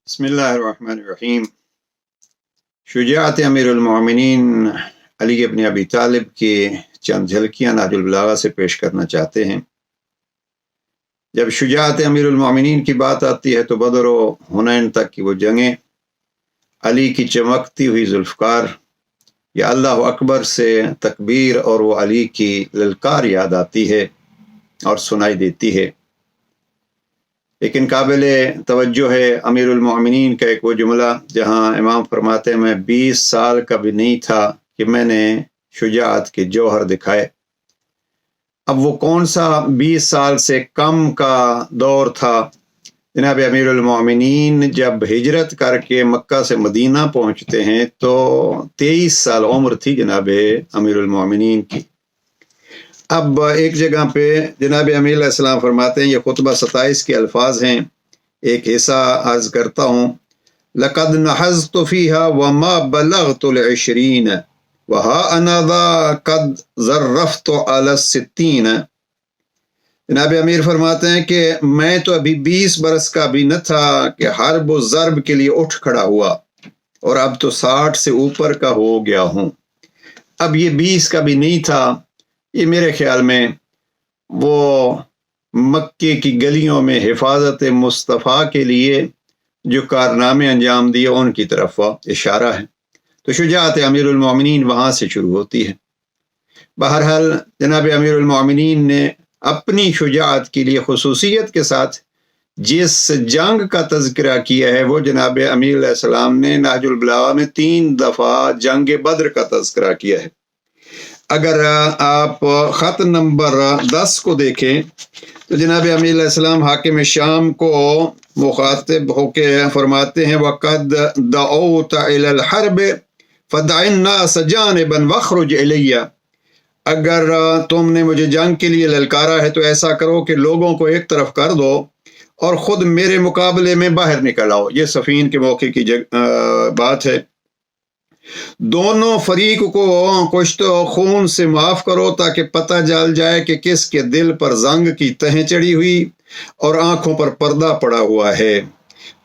बिस्मिल्लाहिर्रहमानिर्रहीम। शुजाअत अमीरुल-मोमिनीन अली इब्न अबी तालिब की चंद झलकियाँ नहजुल बलागा से पेश करना चाहते हैं। जब शुजाअत अमीरुल-मोमिनीन की बात आती है तो बदर और हुनैन तक की वो जंगें, अली की चमकती हुई जुल्फ़कार या अल्लाह अकबर से तकबीर और वो अली की ललकार याद आती है और सुनाई देती है। लेकिन काबिल तवज्जो है अमीरुल मोमिनीन का एक वो जुमला जहाँ इमाम फरमाते हैं, मैं 20 साल का भी नहीं था कि मैंने शुजाअत के जौहर दिखाए। अब वो कौन सा 20 साल से कम का दौर था? जनाब अमीरुल मोमिनीन जब हिजरत करके मक्का से मदीना पहुँचते हैं तो 23 साल उम्र थी जनाब अमीरुल मोमिनीन की। अब एक जगह पे जनाब अमीर अलैहिस्सलाम फरमाते हैं, ये खुतबा 27 के अल्फाज हैं, एक हिस्सा अर्ज करता हूँ। लक़द नहज़्तु फ़ीहा वमा बलग़तुल 20 वहा अना ज़ा क़द ज़र्रफ़्तु अला 60। जनाब अमीर फरमाते हैं कि मैं तो अभी 20 बरस का भी न था कि हर्ब व ज़र्ब के लिए उठ खड़ा हुआ और अब तो 60 से ऊपर का हो गया हूँ। अब ये 20 का भी नहीं था। ये मेरे ख्याल में वो मक्के की गलियों में हिफाजत मुस्तफ़ा के लिए जो कारनामे अंजाम दिए उनकी तरफ इशारा है। तो शुजाअत अमीरुल मोमिनीन वहाँ से शुरू होती है। बहरहाल जनाब अमीरुल मोमिनीन ने अपनी शुजाअत के लिए खुसूसियत के साथ जिस जंग का तज़किरा किया है वो जनाब अमीर अलैहिस्सलाम ने नहजुल बलागा में 3 दफ़ा जंग बद्र का तज़किरा किया है। अगर आप ख़त नंबर 10 को देखें तो जनाब अमीर अलैहिस्सलाम हाकिम शाम को मुखातिब होके फरमाते हैं, वक़द दअौत इलल हर्ब फदअन नास जानिबन वख़रुज इलैया। अगर तुमने मुझे जंग के लिए ललकारा है तो ऐसा करो कि लोगों को एक तरफ कर दो और ख़ुद मेरे मुकाबले में बाहर निकल आओ। ये सफ़ीन के मौके की बात है। दोनों फरीक को कुश्त खून से माफ करो ताकि पता चल जाए कि किसके दिल पर जंग की तहें चढ़ी हुई और आंखों पर पर्दा पड़ा हुआ है।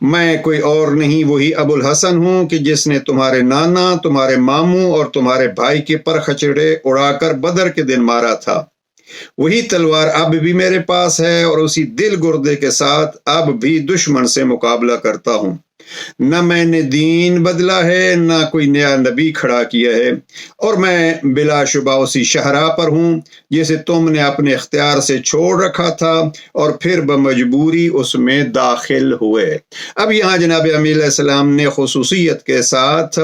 मैं कोई और नहीं, वही अबुल हसन हूँ कि जिसने तुम्हारे नाना, तुम्हारे मामू और तुम्हारे भाई के पर खचड़े उड़ाकर बदर के दिन मारा था। वही तलवार अब भी मेरे पास है और उसी दिल गुर्दे के साथ अब भी दुश्मन से मुकाबला करता हूँ। न मैंने दीन बदला है न कोई नया नबी खड़ा किया है और मैं बिलाशुबा उसी शहरा पर हूँ जिसे तुमने अपने इख्तियार से छोड़ रखा था और फिर बमजबूरी उसमें दाखिल हुए। अब यहाँ जनाब अमीर अलैहिस्सलाम ने खुसूसियत के साथ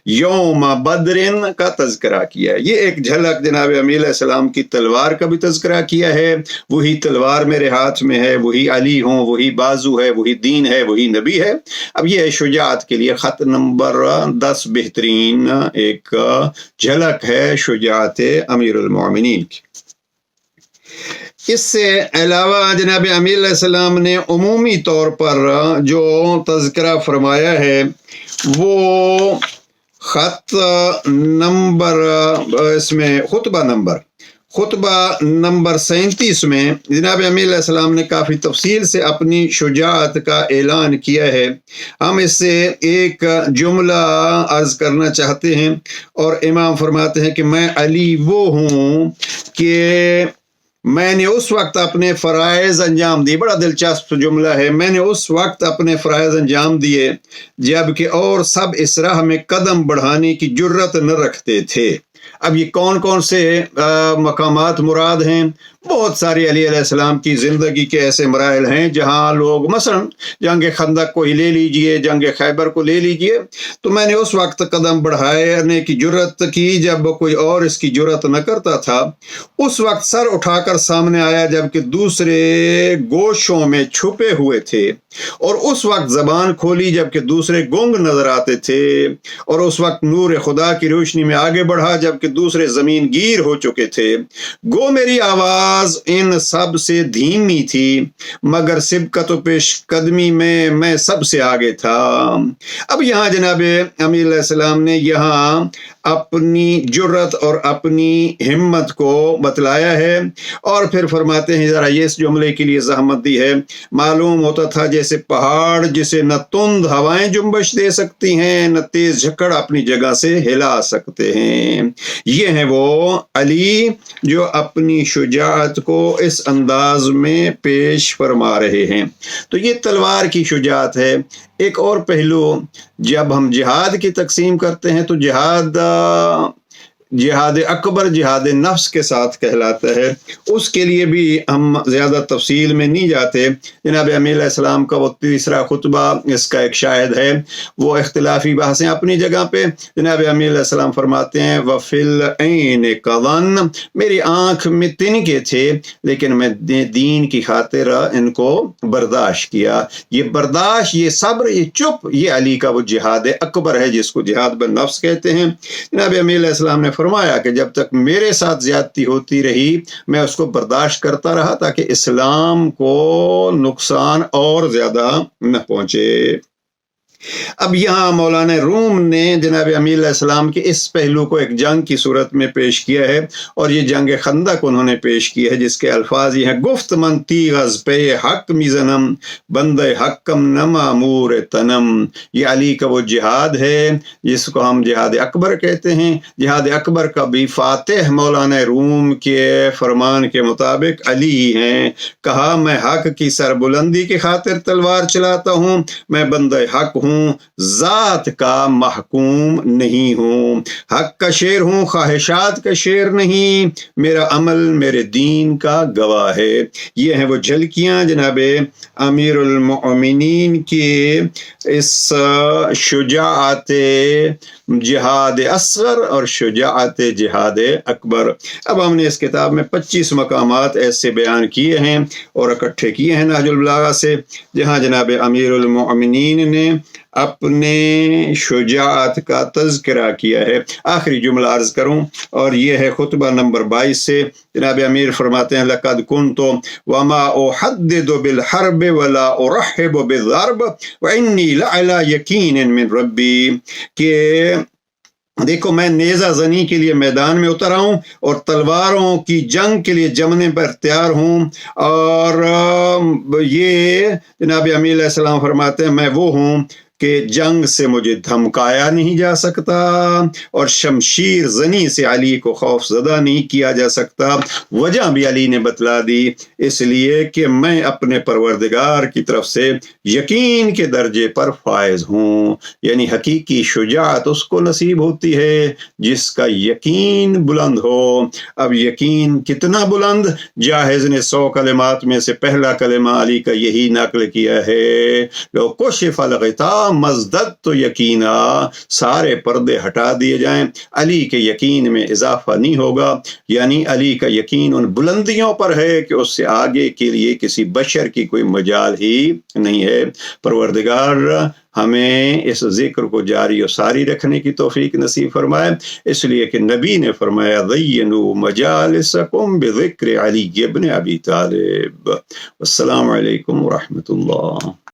यौम बद्रिन का तज़किरा किया है। ये एक झलक जनाब अमीर अलैहिस्सलाम की तलवार का भी तज़किरा किया है। वही तलवार मेरे हाथ में है, वही अली हूँ, वही बाजू है, वही दीन है, वही नबी है। अब ये शुजाअत के लिए ख़त नंबर 10 बेहतरीन एक झलक है शुजाअत अमीरुल मोमिनीन की। इससे अलावा जनाब अमीर अलैहिस्सलाम ने उमूमी तौर पर जो तज़किरा फरमाया है वो ख़त नंबर इसमें खुतबा नंबर 37 में जनाब अमीर अलैहिस्सलाम ने काफ़ी तफसील से अपनी शुजाअत का ऐलान किया है। हम इससे एक जुमला अर्ज़ करना चाहते हैं और इमाम फरमाते हैं कि मैं अली वो हूँ कि मैंने उस वक्त अपने फ़राइज़ अंजाम दिए। बड़ा दिलचस्प जुमला है। मैंने उस वक्त अपने फ़राइज़ अंजाम दिए जबकि और सब इस राह में कदम बढ़ाने की जुर्रत न रखते थे। अब ये कौन कौन से मकामात मुराद हैं? बहुत सारी अली अलैहिस्सलाम की ज़िंदगी के ऐसे मराहिल हैं जहाँ लोग मसलन जंग खंदक को ही ले लीजिए, जंग खैबर को ले लीजिए, तो मैंने उस वक्त कदम बढ़ाने की जुर्रत की जब कोई और इसकी जुर्रत न करता था। उस वक्त सर उठाकर सामने आया जबकि दूसरे गोशों में छुपे हुए थे और उस वक्त ज़बान खोली जबकि दूसरे गुंग नजर आते थे और उस वक्त नूर खुदा की रोशनी में आगे बढ़ा जबकि दूसरे ज़मीन गिर हो चुके थे। गो मेरी आवाज़ आवाज इन सब से धीमी थी, मगर सिबकत व पेश कदमी में मैं सबसे आगे था। अब यहाँ जनाब अमीर अलैहिस्सलाम ने यहाँ अपनी जुर्रत और अपनी हिम्मत को बतलाया है, और फिर फरमाते हैं, ज़रा ये इस जुमले के लिए ज़हमत दी है। मालूम होता था जैसे पहाड़ जिसे न तुंद हवाएं जुम्बश दे सकती हैं, न तेज झक्कड़ अपनी जगह से हिला सकते हैं। ये हैं वो अली जो अपनी शुजाअत को इस अंदाज में पेश फरमा रहे हैं। तो ये तलवार की शुजाअत है। एक और पहलू, जब हम जिहाद की तकसीम करते हैं तो जिहाद अकबर जिहाद नफ्स के साथ कहलाता है। उसके लिए भी हम ज़्यादा तफसील में नहीं जाते। जनाब अमीर अलैहिस्सलाम का वो तीसरा खुतबा इसका एक शाहिद है। वो इख्तिलाफी बहसें अपनी जगह पे। जनाब अमीर अलैहिस्सलाम फरमाते हैं, वफ़िल ऐन कज़न, मेरी आँख में तिनके थे लेकिन मैं दीन की खातिर इनको बर्दाश्त किया। ये बर्दाश्त, ये सब्र, ये चुप, ये अली का वो जिहाद अकबर है जिसको जिहाद बिन नफ्स कहते हैं। जनाब अमीर अलैहिस्सलाम ने फरमाया कि जब तक मेरे साथ ज्यादती होती रही मैं उसको बर्दाश्त करता रहा ताकि इस्लाम को नुकसान और ज्यादा न पहुंचे। अब यहाँ मौलाना रूम ने जनाब अमीर अलैहिस्सलाम के इस पहलू को एक जंग की सूरत में पेश किया है, और ये जंग खंदक उन्होंने पेश किया है, जिसके अल्फाज ये हैं, गुफ्त मनती गज पे हक मिजनम बंदे हक्कम न मामूर तनम। ये अली का वो जिहाद है जिसको हम जिहाद अकबर कहते हैं। जिहाद अकबर का भी फातिह मौलाना रूम के फरमान के मुताबिक अली ही हैं। कहा, मैं हक की सरबुलंदी की खातिर तलवार चलाता हूँ, मैं बंदे हक हूँ, जात का महकूम नहीं हूँ, हक का शेर हूँ, ख्वाहिशात का शेर नहीं, मेरा अमल मेरे दीन का गवाह है। ये हैं वो झलकियाँ जनाब अमीरुल मोमिनीन के इस शुजाअत जिहाद असगर और शुजाअत जिहाद अकबर। अब हमने इस किताब में 25 मकामात ऐसे बयान किए हैं और इकट्ठे किए हैं नहजुल बलागा से, जहाँ जनाब अमीरुल मोमिनीन ने अपने शुजाअत का तज़किरा किया है। आखिरी जुमला अर्ज करूं, और ये है खुतबा नंबर 22 से। जनाब अमीर फरमाते हैं, लक़द कुन्तु वमा उहद्दिदु बिल हर्ब वला उरहिबु बिज़र्ब व इन्नी लअला यकीन मिन रब्बी, के देखो मैं नेज़ा ज़नी के लिए मैदान में उतर आऊँ और तलवारों की जंग के लिए जमने पर तैयार हूँ। और ये जनाब अमीर अलैहिस्सलाम फरमाते हैं, मैं वो हूँ कि जंग से मुझे धमकाया नहीं जा सकता और शमशीर ज़नी से अली को खौफज़दा नहीं किया जा सकता। वजह भी अली ने बतला दी, इसलिए कि मैं अपने परवरदिगार की तरफ से यकीन के दर्जे पर फायज हूँ। यानी हकीकी शुजाअत उसको नसीब होती है जिसका यकीन बुलंद हो। अब यकीन कितना बुलंद? जाहिज़ ने 100 कलिमात में से पहला कलिमा अली का यही नकल किया है, लो कुशिफ़ल ग़िता मज़दद तो यकीना, सारे पर्दे हटा दिए जाएं, अली के यकीन में इजाफा नहीं होगा। यानी अली का यकीन उन बुलंदियों पर है कि उससे आगे के लिए किसी बशर की कोई मजाल ही नहीं है। परवरदिगार हमें इस जिक्र को जारी और सारी रखने की तौफीक नसीब फरमाए, इसलिए कि नबी ने फरमाया, ज़य्यनू मजालिसकुम बिज़िक्र अली इब्न अबी तालिब। अस्सलामु अलैकुम व रहमतुल्लाह।